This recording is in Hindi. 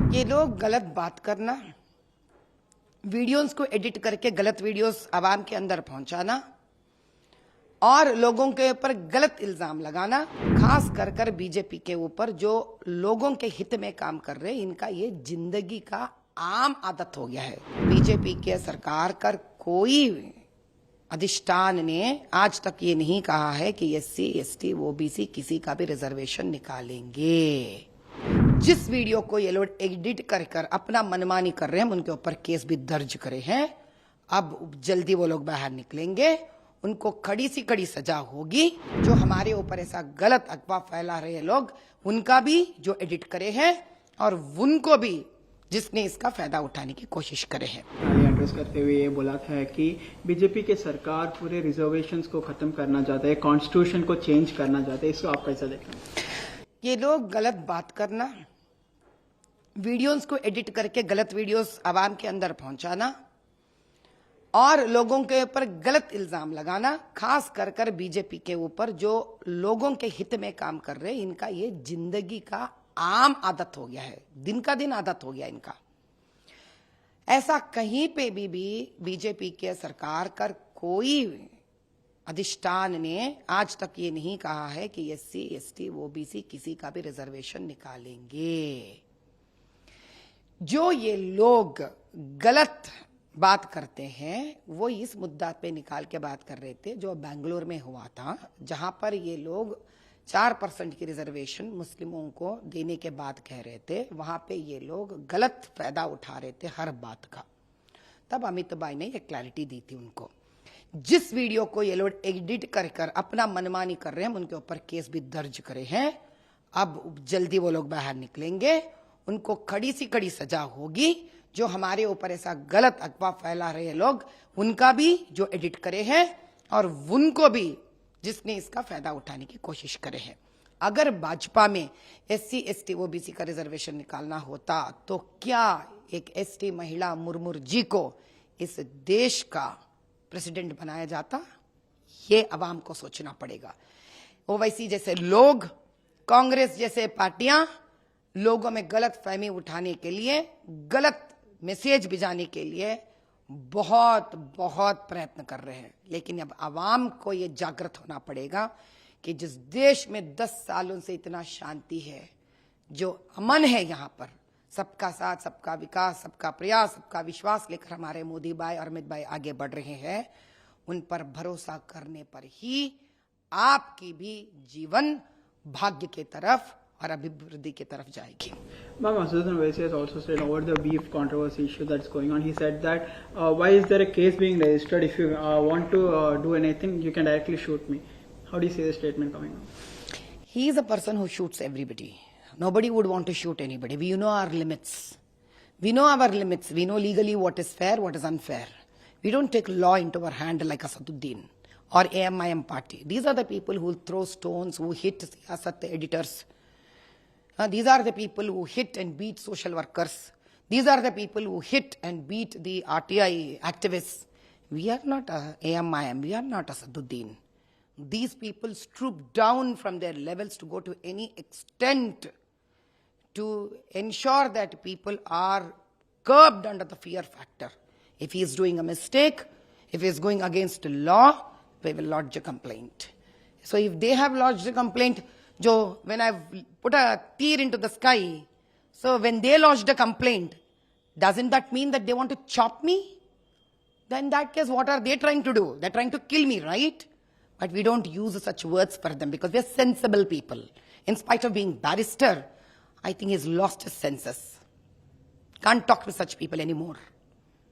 ये लोग गलत बात करना, वीडियोस को एडिट करके गलत वीडियोस आवाम के अंदर पहुंचाना और लोगों के ऊपर गलत इल्जाम लगाना, खास कर कर बीजेपी के ऊपर जो लोगों के हित में काम कर रहे हैं, इनका ये जिंदगी का आम आदत हो गया है। बीजेपी के सरकार का कोई अधिष्ठान ने आज तक ये नहीं कहा है कि एससी, एसटी, ओबीसी किसी का भी रिजर्वेशन निकालेंगे। जिस वीडियो को ये लोग एडिट कर कर अपना मनमानी कर रहे हैं, उनके ऊपर केस भी दर्ज करे हैं। अब जल्दी वो लोग बाहर निकलेंगे, उनको कड़ी सी कड़ी सजा होगी। जो हमारे ऊपर ऐसा गलत अफवाह फैला रहे लोग, उनका भी जो एडिट करे हैं और उनको भी जिसने इसका फायदा उठाने की कोशिश करे हैं। एड्रेस करते हुए ये बोला था कि बीजेपी के सरकार पूरे रिजर्वेशंस को खत्म करना चाहता है, कॉन्स्टिट्यूशन को चेंज करना चाहते हैं, इसको आप कैसा देखते हैं? ये लोग गलत बात करना, वीडियोस को एडिट करके गलत वीडियोस आवाम के अंदर पहुंचाना और लोगों के ऊपर गलत इल्जाम लगाना, खास कर कर बीजेपी के ऊपर जो लोगों के हित में काम कर रहे हैं, इनका ये जिंदगी का आम आदत हो गया है, दिन का दिन आदत हो गया इनका। ऐसा कहीं पे भी बीजेपी के सरकार का कोई अधिष्ठान ने आज तक ये नहीं कहा है कि एससी, एसटी, ओबीसी किसी का भी रिजर्वेशन निकालेंगे। जो ये लोग गलत बात करते हैं वो इस मुद्दा पे निकाल के बात कर रहे थे जो बेंगलोर में हुआ था, जहां पर ये लोग 4% की रिजर्वेशन मुस्लिमों को देने के बाद कह रहे थे। वहां पे ये लोग गलत फायदा उठा रहे थे हर बात का। तब अमित भाई ने ये क्लैरिटी दी थी उनको। जिस वीडियो को ये लोग एडिट कर कर अपना मनमानी कर रहे हैं, उनके ऊपर केस भी दर्ज करे हैं। अब जल्दी वो लोग बाहर निकलेंगे, उनको कड़ी सी कड़ी सजा होगी। जो हमारे ऊपर ऐसा गलत अफवाह फैला रहे लोग, उनका भी जो एडिट करे हैं और उनको भी जिसने इसका फायदा उठाने की कोशिश करे हैं। अगर भाजपा में एससी, एसटी, ओबीसी का रिजर्वेशन निकालना होता तो क्या एक एसटी महिला मुर्मू जी को इस देश का प्रेसिडेंट बनाया जाता? ये अवाम को सोचना पड़ेगा। ओवैसी जैसे लोग, कांग्रेस जैसे पार्टियां लोगों में गलत फहमी उठाने के लिए, गलत मैसेज भिजाने के लिए बहुत बहुत प्रयत्न कर रहे हैं। लेकिन अब आवाम को ये जागृत होना पड़ेगा कि जिस देश में 10 सालों से इतना शांति है, जो अमन है, यहाँ पर सबका साथ, सबका विकास, सबका प्रयास, सबका विश्वास लेकर हमारे मोदी भाई और अमित भाई आगे बढ़ रहे हैं, उन पर भरोसा करने पर ही आपकी भी जीवन भाग्य के तरफ और अभिवृद्धि की तरफ जाएगी। Ma'am, Ashutosh Owaisi has also said over the beef controversy issue that's going on. He said that why is there a case being registered? If you want to do anything, you can directly shoot me. How do you see the statement coming on? He is a person who shoots everybody. Nobody would want to shoot anybody. We know our limits. We know our limits. We know legally what is fair, what is unfair. We don't take law into our hand like Asaduddin or AMIM party. These are the people who throw stones, who hit Siyasat editors. These are the people who hit and beat social workers. These are the people who hit and beat the RTI activists. We are not AMIM. We are not Asaduddin. These people stoop down from their levels to go to any extent to ensure that people are curbed under the fear factor. If he is doing a mistake, if he is going against the law, we will lodge a complaint. So if they have lodged a complaint, when I put a tear into the sky, so when they lodged a complaint, doesn't that mean that they want to chop me? Then in that case, what are they trying to do? They're trying to kill me, right? But we don't use such words for them because we're sensible people. In spite of being barrister, I think he's lost his senses. Can't talk to such people anymore.